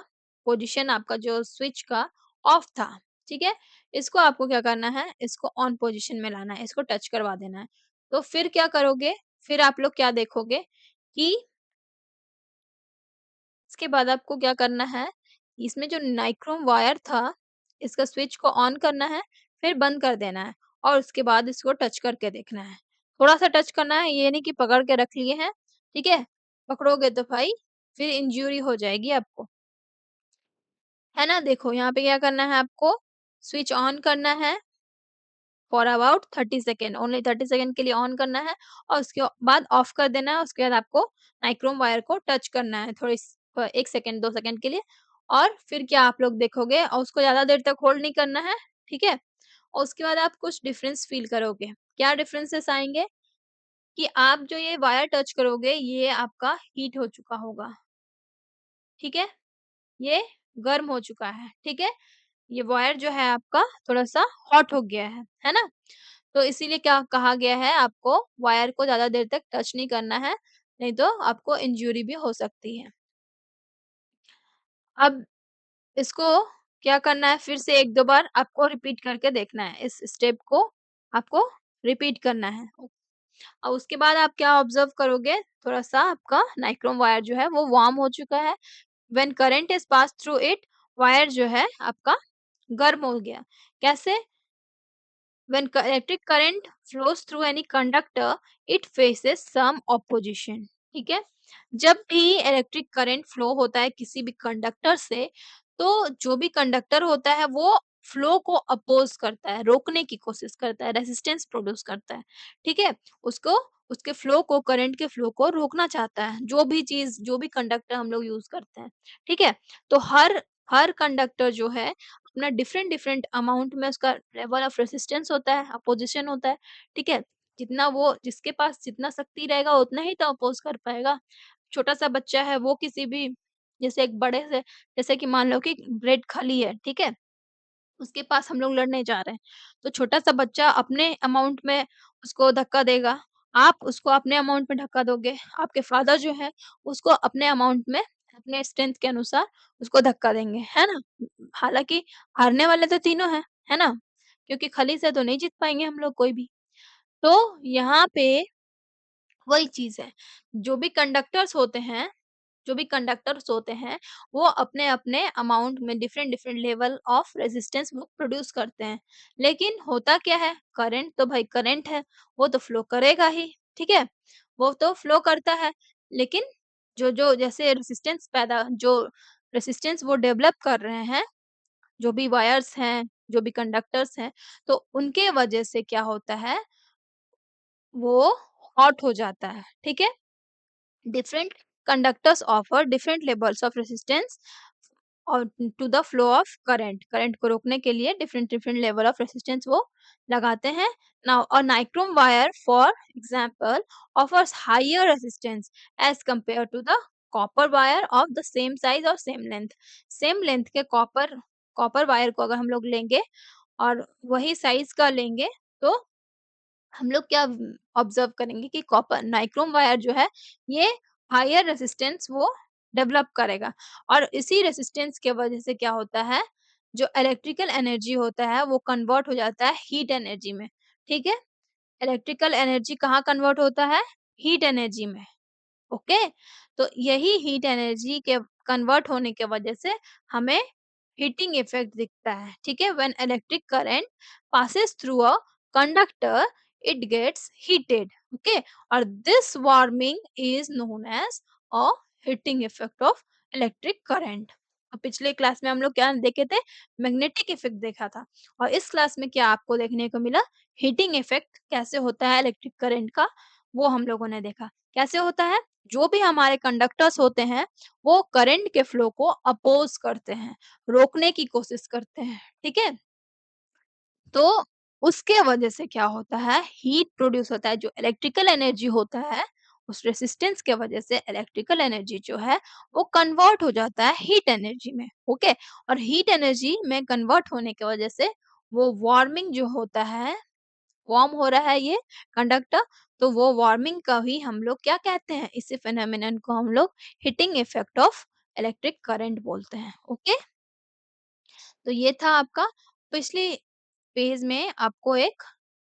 पोजीशन आपका जो स्विच का ऑफ था, ठीक है? इसको आपको क्या करना है, इसको ऑन पोजीशन में लाना है, इसको टच करवा देना है। तो फिर क्या करोगे, फिर आप लोग क्या देखोगे कि इसके बाद आपको क्या करना है, इसमें जो नाइक्रोम वायर था, इसका स्विच को ऑन करना है, फिर बंद कर देना है और उसके बाद इसको टच करके देखना है। थोड़ा-सा टच करना है, ये नहीं कि पकड़ के रख लिए हैं, ठीक है? पकड़ोगे तो भाई फिर इंजरी हो जाएगी आपको, है ना? देखो यहाँ पे क्या करना है आपको, स्विच ऑन करना है for about 30 second, only 30 second के लिए ऑन करना है और उसके बाद ऑफ कर देना है। उसके बाद आपको नाइक्रोम वायर को टच करना है 1 सेकंड 2 सेकंड के लिए और फिर क्या आप लोग देखोगे और उसको ज़्यादा देर तक होल्ड नहीं करना है, ठीक है? और उसके बाद आप कुछ डिफरेंस फ़ील करोगे। क्या डिफरेंसेस आएँगे कि आप जो ये वायर टच करोगे, ये आपका हीट हो चुका होगा, ठीक है? ये गर्म हो चुका है, ठीक है? ये वायर जो है आपका थोड़ा-सा हॉट हो गया है ना? तो इसीलिए क्या कहा गया है आपको वायर को ज़्यादा देर तक टच नहीं करना है, नहीं तो आपको इंजरी भी हो सकती है। अब इसको क्या करना है फिर से 1-2 बार आपको रिपीट करके देखना है इस स्टेप को आपको रिपीट करना है। और उसके बाद आप क्या ऑब्जर्व करोगे, थोड़ा-सा आपका नाइक्रोम वायर जो है वो वार्म हो चुका है। When current is pass through it, wire जो है आपका गर्म हो गया। कैसे? When electric current flows through any conductor, it faces some opposition. ठीक है? जब भी इलेक्ट्रिक करंट फ्लो होता है किसी भी कंडक्टर से, तो जो भी कंडक्टर होता है वो फ्लो को अपोज करता है, रोकने की कोशिश करता है, रेजिस्टेंस प्रोड्यूस करता है। ठीक है? उसको उसके फ्लो को, करंट के फ्लो को रोकना चाहता है, जो भी चीज, जो भी कंडक्टर हम लोग यूज करते हैं। ठीक है? तो हर हर कंडक्टर जो है अपना डिफरेंट डिफरेंट अमाउंट में उसका लेवल ऑफ रेजिस्टेंस होता है, अपोजिशन होता है। ठीक है? जितना वो, जिसके पास जितना शक्ति रहेगा उतना ही तो अपोज कर पाएगा। छोटा सा बच्चा है, वो किसी भी, जैसे एक बड़े से, जैसे कि मान लो कि ब्रेड खाली है, ठीक है, उसके पास हम लोग लड़ने जा रहे हैं, तो छोटा सा बच्चा अपने अमाउंट में उसको धक्का देगा, आप उसको अपने अमाउंट में धक्का दोगे, आपके फादर जो है उसको अपने अमाउंट में, अपने स्ट्रेंथ के अनुसार उसको धक्का देंगे, है ना? हालांकि हारने वाले तो तीनों हैं, है ना? क्योंकि खली से तो नहीं जीत पाएंगे हम लोग कोई भी। तो यहाँ पे वही चीज़ है, जो भी कंडक्टर्स होते हैं, जो भी कंडक्टर्स होते हैं, वो अपने-अपने अमाउंट में different different level of resistance वो प्रोड्यूस करते हैं। लेकिन होता क्या है, करंट तो भाई करंट है, वो तो फ्लो करेगा ही, ठीक है? वो तो फ्लो करता है, लेकिन जो जैसे रेजिस्टेंस वो डेवलप कर रहे हैं, जो भी वायर्स हैं, जो भी कंडक्टर्स हैं, तो उनके वजह से क्या होता है, वो हॉट हो जाता है, ठीक है? Different conductors offer different levels of resistance और to the flow of current, current को रोकने के लिए different different level of resistance वो लगाते हैं। Now a nichrome wire for example offers higher resistance as compare to the copper wire of the same size और same length के copper copper wire को अगर हम लोग लेंगे और वही साइज का लेंगे, तो हम लोग क्या ऑब्जर्व करेंगे कि कॉपर नाइक्रोम वायर जो है ये हायर रेजिस्टेंस वो डेवलप करेगा, और इसी रेजिस्टेंस के वजह से क्या होता है, जो इलेक्ट्रिकल एनर्जी होता है वो कन्वर्ट हो जाता है हीट एनर्जी में। ठीक है? इलेक्ट्रिकल एनर्जी कहाँ कन्वर्ट होता है? हीट एनर्जी में। ओके, तो यही हीट एनर्जी के कन्वर्ट होने के वजह से हमें हीटिंग इफेक्ट दिखता है। ठीक है? When electric current passes through a conductor, it gets heated. Okay, और this warming is known as a heating effect of electric current. और पिछले क्लास में हम लोग क्या देखे थे? मैग्नेटिक इफेक्ट देखा था, और इस क्लास में क्या आपको देखने को मिला? हीटिंग इफेक्ट कैसे होता है इलेक्ट्रिक करंट का, वो हम लोगों ने देखा। कैसे होता है? जो भी हमारे कंडक्टर्स होते हैं, वो करंट के फ्लो को अपोज करते हैं, रोकने की कोशिश करते हैं। ठीक है? तो उसके वजह से क्या होता है, हीट प्रोड्यूस होता है, जो इलेक्ट्रिकल एनर्जी होता है, उस रेजिस्टेंस के वजह से इलेक्ट्रिकल एनर्जी जो है वो कन्वर्ट हो जाता है हीट एनर्जी में। ओके, और हीट एनर्जी में कन्वर्ट होने की वजह से वो वार्मिंग जो होता है, वार्म हो रहा है ये कंडक्टर, तो वो वार्मिंग का ही हम लोग क्या कहते हैं, इसी फेनोमेनन को हम लोग heating effect of electric current बोलते हैं। ओके, तो ये था आपका। पिछली पेज में आपको एक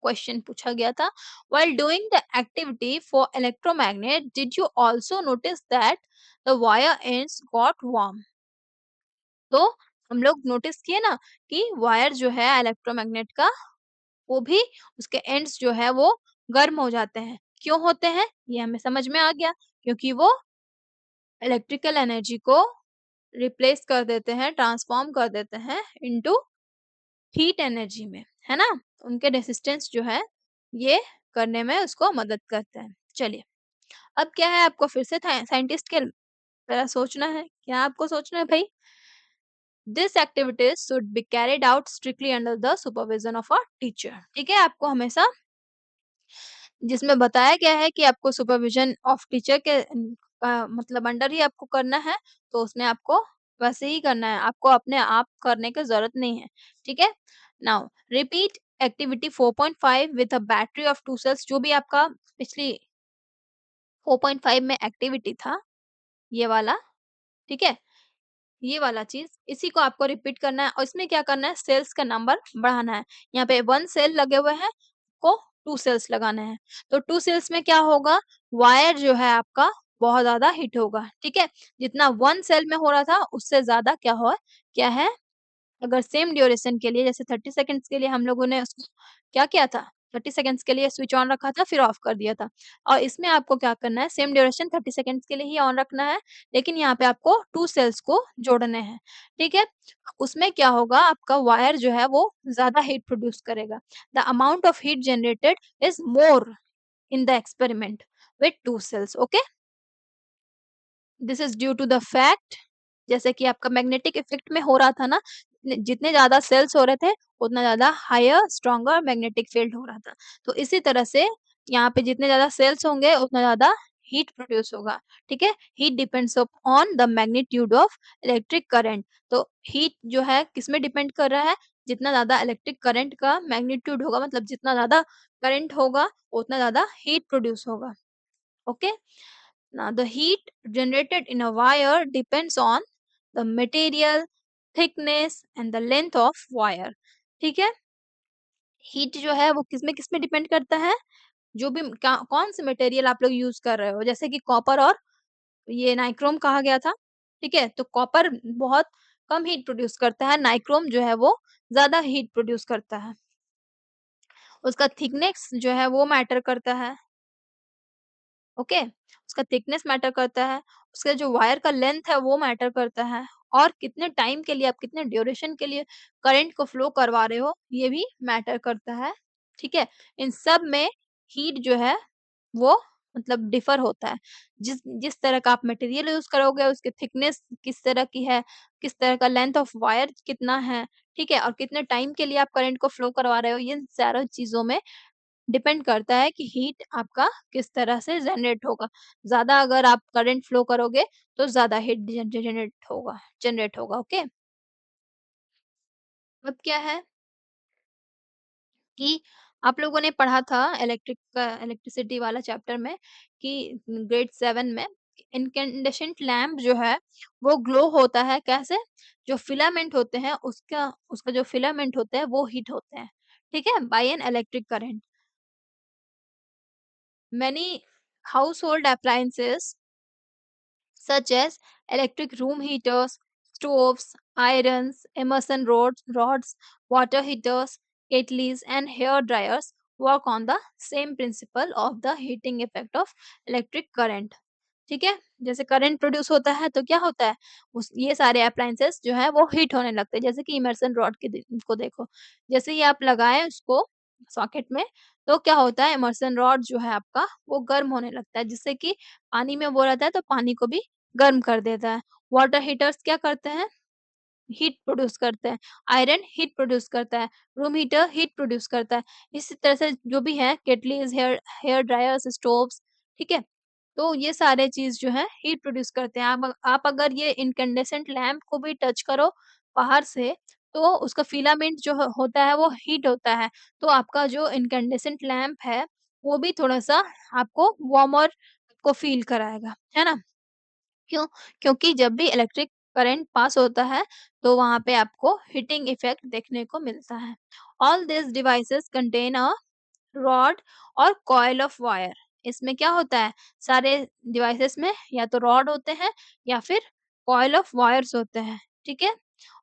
क्वेश्चन पूछा गया था, while doing the activity for electromagnet did you also notice that the wire ends got warm? तो हम लोग नोटिस किए ना कि वायर जो है इलेक्ट्रोमैग्नेट का, वो भी उसके एंड्स जो है वो गर्म हो जाते हैं। क्यों होते हैं? ये हमें समझ में आ गया, क्योंकि वो इलेक्ट्रिकल एनर्जी को रिप्लेस कर देते हैं, ट्रांसफॉर्म कर देते हैं इनटू हीट एनर्जी में, है ना? उनके रेजिस्टेंस जो है ये करने में उसको मदद करते हैं। चलिए, अब क्या है, आपको फिर से साइंटिस्ट के तरह सोचना है। क्या आपको सोचना है भाई? This activities should be carried out strictly under the supervision of a teacher. ठीक है? आपको हमेशा, जिसमें बताया गया है कि आपको सुपरविजन ऑफ टीचर के मतलब अंडर ही आपको करना है, तो उसमें आपको वैसे ही करना है, आपको अपने आप करने की जरूरत नहीं है। ठीक है? Now repeat activity 4.5 with a battery of 2 cells. जो भी आपका पिछली 4.5 में एक्टिविटी था, ये वाला, ठीक है, ये वाला चीज, इसी को आपको रिपीट करना है, और इसमें क्या करना है, सेल्स का नंबर बढ़ाना है। यहाँ पे 1 सेल लगे हुए हैं, को 2 सेल्स लगाने हैं। तो 2 सेल्स में क्या होगा, वायर जो है आपका बहुत ज़्यादा हीट होगा, ठीक है? जितना 1 सेल में हो रहा था उससे ज़्यादा क्या है, अगर सेम ड्यूरेशन के लिए जैसे 30 सेकंड्स के लिए हम लोगों ने उसको क्या किया था, 30 सेकंड्स के लिए स्विच ऑन रखा था फिर ऑफ कर दिया था। और इसमें आपको क्या करना है, सेम ड्यूरेशन 30 सेकंड्स के लिए ही ऑन रखना है, लेकिन यहाँ पे आपको 2 सेल्स को जोड़ने हैं, ठीक है? उसमें क्या होगा, आपका वायर जो है वो ज़्यादा हीट प्रोड्यूस करेगा। The amount of heat generated is more in the experiment with 2 cells, okay? This is due to the fact, जैसे कि आपका मैग्नेटिक इफेक्ट में हो रहा था ना, जितने ज़्यादा सेल्स हो रहे थे, उतना ज़्यादा हायर स्ट्रॉन्गर मैग्नेटिक फील्ड हो रहा था। तो इसी तरह से यहाँ पे जितने ज़्यादा सेल्स होंगे, उतना ज़्यादा हीट प्रोड्यूस होगा, ठीक है? Heat depends up on the magnitude of electric current. तो हीट जो है किसमें डिपेंड कर रहा है? जितना ज़्यादा इलेक्ट्रिक करंट का मैग्नीट्यूड होगा, मतलब जितना ज़्यादा करंट होगा, उतना ज़्यादा हीट प्रोड्यूस होगा, okay? Now, the heat generated in a wire depends on the material, thickness and the length of wire. ठीक है? हीट जो है वो किसमें डिपेंड करता है? जो भी कौन से मटेरियल आप लोग यूज़ कर रहे हो, जैसे कि कॉपर और ये नाइक्रोम कहा गया था, ठीक है? तो कॉपर बहुत कम हीट प्रोड्यूस करता है, नाइक्रोम जो है वो ज़्यादा हीट प्रोड्यूस करता है। उसका थिकनेस जो है वो मैटर करता है। ओके, उसका थिकनेस मैटर करता है, उसका जो वायर का लेंथ है वो मैटर करता है और कितने टाइम के लिए आप कितने ड्यूरेशन के लिए करंट को फ्लो करवा रहे हो ये भी मैटर करता है, ठीक है? इन सब में हीट जो है वो मतलब डिफर होता है। जिस जिस तरह का आप मटेरियल यूज़ करोगे उसकी थिकनेस किस तरह की है, किस तरह का लेंथ ऑफ वायर कितना है, ठीक है? और कितने टाइम के लिए आप करंट को फ्लो करवा रहे हो, ये सारी चीज़ों में डिपेंड करता है कि हीट आपका किस तरह से जनरेट होगा। ज़्यादा अगर आप करंट फ्लो करोगे तो ज़्यादा हीट जनरेट होगा, ओके? अब क्या है कि आप लोगों ने पढ़ा था इलेक्ट्रिसिटी वाला चैप्टर में कि ग्रेड 7 में इनकैंडेसेंट लैंप जो है वो ग्लो होता है कैसे? जो फिलामेंट होते हैं उसका उसका जो फिलामेंट होते हैं वो हीट होते हैं, ठीक है? By an electric current. Many household appliances such as electric room heaters, stoves, irons, immersion rods, water heaters, kettles, and hair dryers work on the same principle of the heating effect of electric current. ठीक है? जैसे current produce होता है तो क्या होता है? उस ये सारे अप्लायंसेस जो है वो हीट होने लगते हैं। जैसे कि इमर्शन रॉड को देखो। जैसे ही आप लगाएँ उसको सॉकेट में तो क्या होता है, इमर्शन रॉड जो है आपका वो गर्म होने लगता है जिससे कि पानी में वो रहता है तो पानी को भी गर्म कर देता है। वाटर हीटर्स क्या करते हैं? हीट प्रोड्यूस करते हैं। आयरन हीट प्रोड्यूस करता है। रूम हीटर हीट प्रोड्यूस करता है। इसी तरह से जो भी है केटलीज़, हेयर हेयर ड्रायर्स, स्टोव्स, ठीक है? तो ये सारे चीज़ जो है हीट प्रोड्यूस करते हैं। आप अगर ये इनकैंडेसेंट लैंप को भी टच करो बाहर से तो उसका फिलामेंट जो होता है वो हीट होता है। तो आपका जो इनकैंडेसेंट लैंप है वो भी थोड़ा-सा आपको वार्मर को फ़ील कराएगा, है ना? क्यों? क्योंकि जब भी इलेक्ट्रिक करंट पास होता है, तो वहाँ पे आपको हीटिंग इफ़ेक्ट देखने को मिलता है। All these devices contain a rod और कॉइल ऑफ वायर। इसमें क्या होता है, सारे डिवाइसेस में या तो रॉड होते हैं या फिर कॉइल ऑफ वायर्स होते हैं, ठीक है?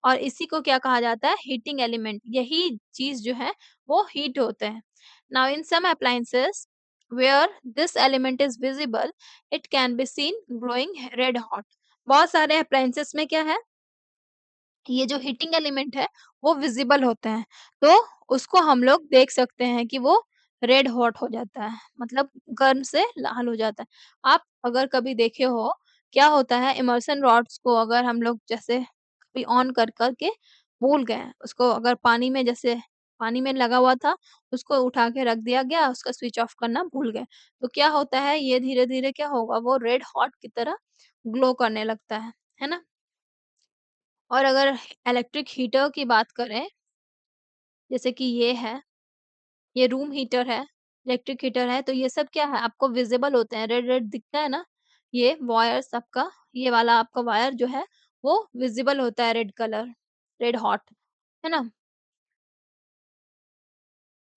और इसी को क्या कहा जाता है, हीटिंग एलिमेंट। यही चीज़ जो है वो हीट होते हैं। Now in some appliances where this element is visible, it can be seen glowing red hot. बहुत सारे अप्लायंसेस में क्या है, ये जो हीटिंग एलिमेंट है वो विजिबल होते हैं, तो उसको हम लोग देख सकते हैं कि वो रेड हॉट हो जाता है, मतलब गर्म से लाल हो जाता है। आप अगर कभी देखे हो, क्या होता है इमर्शन रॉड्स को अगर हम लोग जैसे कभी ऑन कर के भूल गए, उसको अगर पानी में जैसे पानी में लगा हुआ था, उसको उठा के रख दिया गया, उसका स्विच ऑफ करना भूल गए, तो क्या होता है ये धीरे-धीरे क्या होगा, वो रेड हॉट की तरह ग्लो करने लगता है ना? और अगर इलेक्ट्रिक हीटर की बात करें, जैसे कि ये है, ये रूम हीटर है, इलेक्ट्रिक हीटर है, तो ये सब क्या है आपको विज़िबल होते हैं, रेड-रेड दिखता है ना? ये वायर्स आपका ये वाला आपका वायर जो है, वो विज़िबल होता है रेड कलर, रेड हॉट, है ना?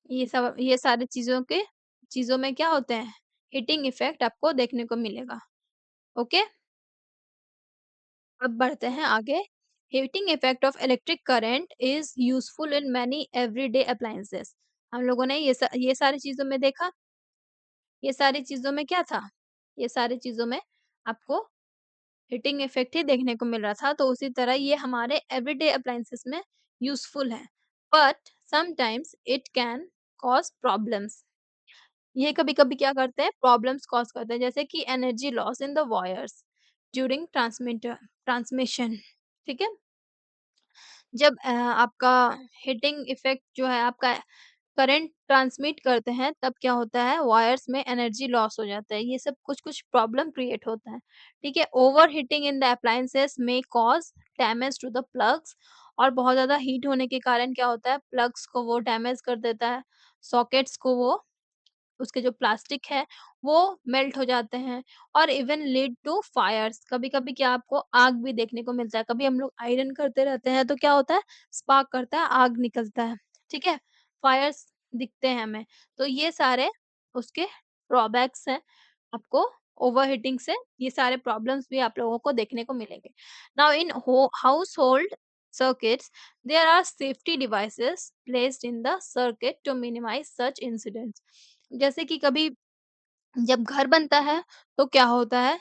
ये सारी चीज़ों में क्या होते हैं, हीटिंग इफ़ेक्ट आपको देखने को मिलेगा। ओके? अब बढ़ते हैं आगे। Heating effect of electric current is useful in many everyday appliances. हम लोगों ने ये सारी चीज़ों में देखा, ये सारी चीज़ों में क्या था? ये सारी चीज़ों में आपको हीटिंग इफ़ेक्ट ही देखने को मिल रहा था, तो उसी तरह ये हमारे एवरीडे अप्लायंसेस में यूज़फुल है। But sometimes it can cause problems. ये कभी-कभी क्या करते हैं, प्रॉब्लम्स कॉज़ करते हैं, जैसे कि energy loss in the wires during transmission, ठीक है? जब आपका हीटिंग इफ़ेक्ट जो है आपका करंट ट्रांसमिट करते हैं, तब क्या होता है, वायर्स में एनर्जी लॉस हो जाता है। ये सब कुछ-कुछ प्रॉब्लम क्रिएट होता है, ठीक है? Overheating in the appliances may cause damage to the plugs, और बहुत ज़्यादा हीट होने के कारण क्या होता है, प्लग्स को वो डैमेज कर देता है, सॉकेट्स को वो, उसके जो प्लास्टिक है वो मेल्ट हो जाते हैं, और इवन लीड टू फायर्स। कभी-कभी क्या आपको आग भी देखने को मिलता है। कभी हम लोग आयरन करते रहते हैं तो क्या होता है, स्पार्क करता है, आग निकलता है, ठीक है? फायर्स दिखते हैं हमें। तो ये सारे उसके ड्रॉबैक्स हैं। आपको ओवरहीटिंग से ये सारे प्रॉब्लम्स भी आप लोगों को देखने को मिलेंगे। नाउ इन हो household circuits, there are safety devices placed in the circuit to minimize such incidents. जैसे कि कभी जब घर बनता है तो क्या होता है,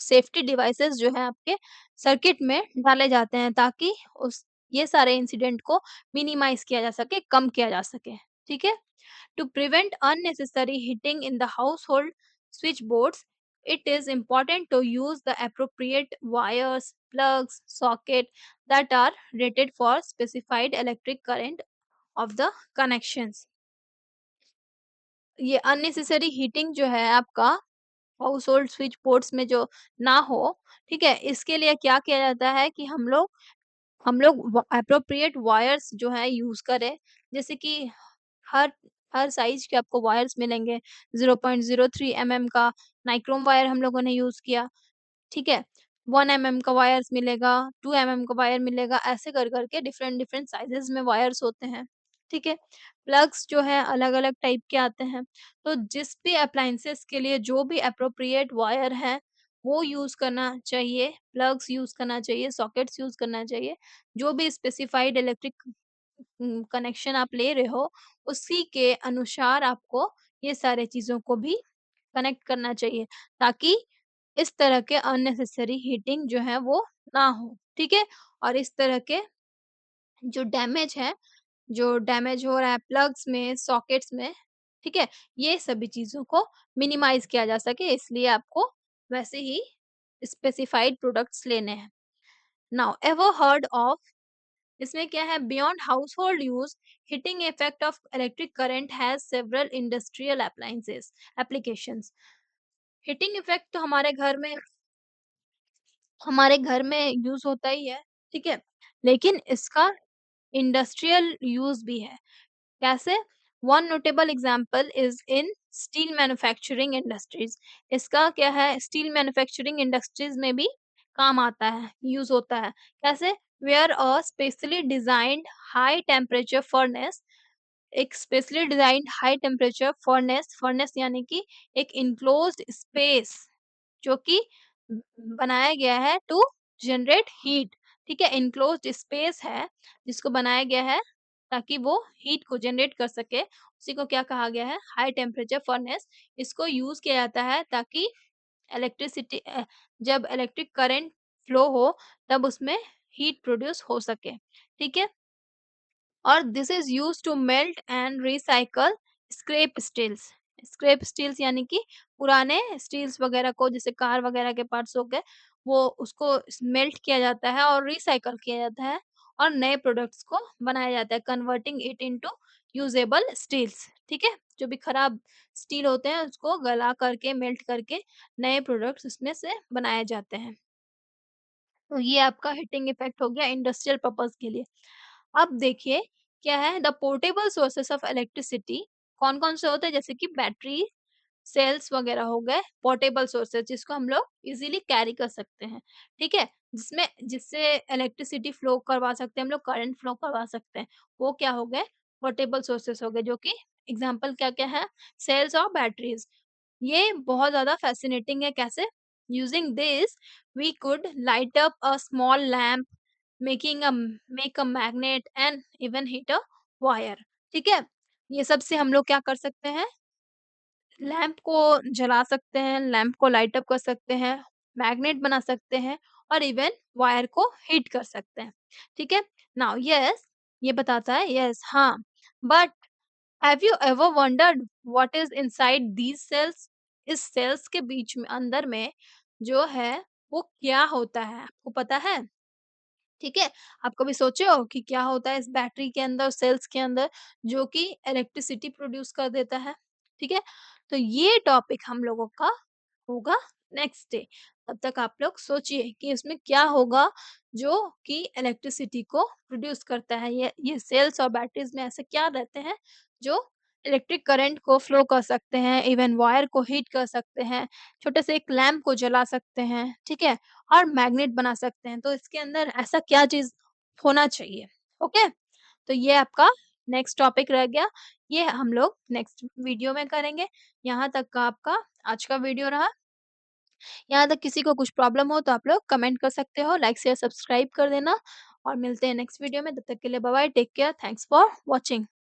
सेफ्टी डिवाइसेस जो है आपके सर्किट में डाले जाते हैं, ताकि उस ये सारे इंसिडेंट को मिनिमाइज किया जा सके, कम किया जा सके, ठीक है? To prevent unnecessary heating in the household switch boards, it is important to use the appropriate wires, plugs, socket that are rated for specified electric current of the connections. ये अननेसेसरी हीटिंग जो है आपका house hold switch boards में जो ना हो, ठीक है? इसके लिए क्या किया जाता है कि हम लोग एप्रोप्रिएट वायर्स जो है यूज़ करें। जैसे कि हर हर साइज़ के आपको वायर्स मिलेंगे। 0.03 एमएम का नाइक्रोम वायर हम लोगों ने यूज़ किया। ठीक है? 1 एमएम का वायर्स मिलेगा, 2 एमएम का वायर मिलेगा, ऐसे कर के डिफरेंट-डिफरेंट साइज़ेज़ में वायर्स होते हैं, ठीक है? प्लग्स जो है अलग-अलग टाइप के आते हैं, तो जिस भी अप्लायंसेस के लिए जो भी एप्रोप्रिएट वायर है, वो यूज़ करना चाहिए, प्लग्स यूज़ करना चाहिए, सॉकेट्स यूज़ करना चाहिए। जो भी स्पेसिफाइड इलेक्ट्रिक कनेक्शन आप ले रहे हो, उसी के अनुसार आपको ये सारे चीज़ों को भी कनेक्ट करना चाहिए, ताकि इस तरह के अननेसेसरी हीटिंग जो है वो ना हो, ठीक है? और इस तरह के जो डैमेज है, जो डैमेज हो रहा है प्लग्स में, सॉकेट्स में, ठीक है? ये सभी चीज़ों को मिनिमाइज़ किया जा सके, इसलिए आपको वैसे ही स्पेसिफाइड प्रोडक्ट्स लेने हैं। नाउ एवर हर्ड ऑफ, इसमें क्या है, beyond household use, heating effect of electric current has several industrial appliances applications. Heating effect तो हमारे घर में यूज़ होता ही है, ठीक है? लेकिन इसका इंडस्ट्रियल यूज़ भी है। कैसे? One notable example is in steel manufacturing industries. इसका क्या है, स्टील मैन्युफैक्चरिंग इंडस्ट्रीज़ में भी काम आता है, यूज़ होता है। कैसे? Where a specially designed high temperature furnace, एक specially designed high temperature furnace, furnace यानी कि एक इन्क्लोज़्ड स्पेस जो कि बनाया गया है टू जनरेट हीट, ठीक है? एन्क्लोज़्ड स्पेस है जिसको बनाया गया है ताकि वो हीट को जनरेट कर सके, उसी को क्या कहा गया है, हाई टेम्परेचर फर्नेस। इसको यूज़ किया जाता है ताकि इलेक्ट्रिसिटी जब इलेक्ट्रिक करंट फ्लो हो तब उसमें हीट प्रोड्यूस हो सके, ठीक है? और this is used to melt and recycle scrap steels. Scrap steels यानी कि पुराने स्टील्स वगैरह को, जैसे कार वगैरह के पार्ट्स हो गए, वो उसको मेल्ट किया जाता है और रिसाइकल किया जाता है और नए प्रोडक्ट्स को बनाया जाता है, converting it into usable steels, ठीक है? जो भी खराब स्टील होते हैं उसको गला करके, मेल्ट करके नए प्रोडक्ट्स उसमें से बनाए जाते हैं। तो ये आपका हीटिंग इफेक्ट हो गया इंडस्ट्रियल पर्पस के लिए। अब देखिए क्या है, the portable sources of electricity कौन-कौन से होते हैं, जैसे कि बैटरी, सेल्स वगैरह हो गए पोर्टेबल सोर्सेस जिसको हम लोग इजीली कैरी कर सकते हैं, ठीक है? जिससे इलेक्ट्रिसिटी फ्लो करवा सकते हैं हम लोग, करंट फ्लो करवा सकते हैं। वो क्या हो गए, पोर्टेबल सोर्सेस हो गए, जो कि एग्जांपल क्या-क्या है? सेल्स और बैटरीज़। ये बहुत ज़्यादा fascinating है कैसे? Using this, we could light up a small lamp, making a make a magnet and even heat a wire. ठीक है? ये सब से हम लोग क्या कर सकते हैं? लैंप को जला सकते हैं, लैंप को लाइट अप कर सकते हैं, मैग्नेट बना सकते हैं और इवन वायर को हीट कर सकते हैं। ठीक है? नाउ यस, ये बताता है यस हाँ, but have you ever wondered what is inside these cells? इस सेल्स के बीच में अंदर में जो है वो क्या होता है? आपको पता है? ठीक है? आप कभी सोचे हो कि क्या होता है इस बैटरी के अंदर, सेल्स के अंदर जो कि इलेक्ट्रिसिटी प्रोड्यूस कर देता है? ठीक है? तो ये टॉपिक हम लोगों का होगा नेक्स्ट डे। तब तक आप लोग सोचिए कि इसमें क्या होगा जो कि इलेक्ट्रिसिटी को प्रोड्यूस करता है। ये सेल्स और बैटरीज़ में ऐसे क्या रहते हैं जो इलेक्ट्रिक करंट को फ्लो कर सकते हैं, इवन वायर को हीट कर सकते हैं, छोटे से एक लैंप को जला सकते हैं, ठीक है? और मैग्नेट बना सकते हैं। तो इसके अंदर ऐसा क्या चीज़ होना चाहिए, ओके? तो ये आपका नेक्स्ट टॉपिक रह गया। ये हम लोग नेक्स्ट वीडियो में करेंगे। यहाँ तक का आपका आज का वीडियो रहा। यहाँ तक किसी को कुछ प्रॉब्लम हो तो आप लोग कमेंट कर सकते हो, लाइक, शेयर, सब्सक्राइब कर देना और मिलते हैं नेक्स्ट वीडियो में। तब तक के लिए bye bye, take care, thanks for watching.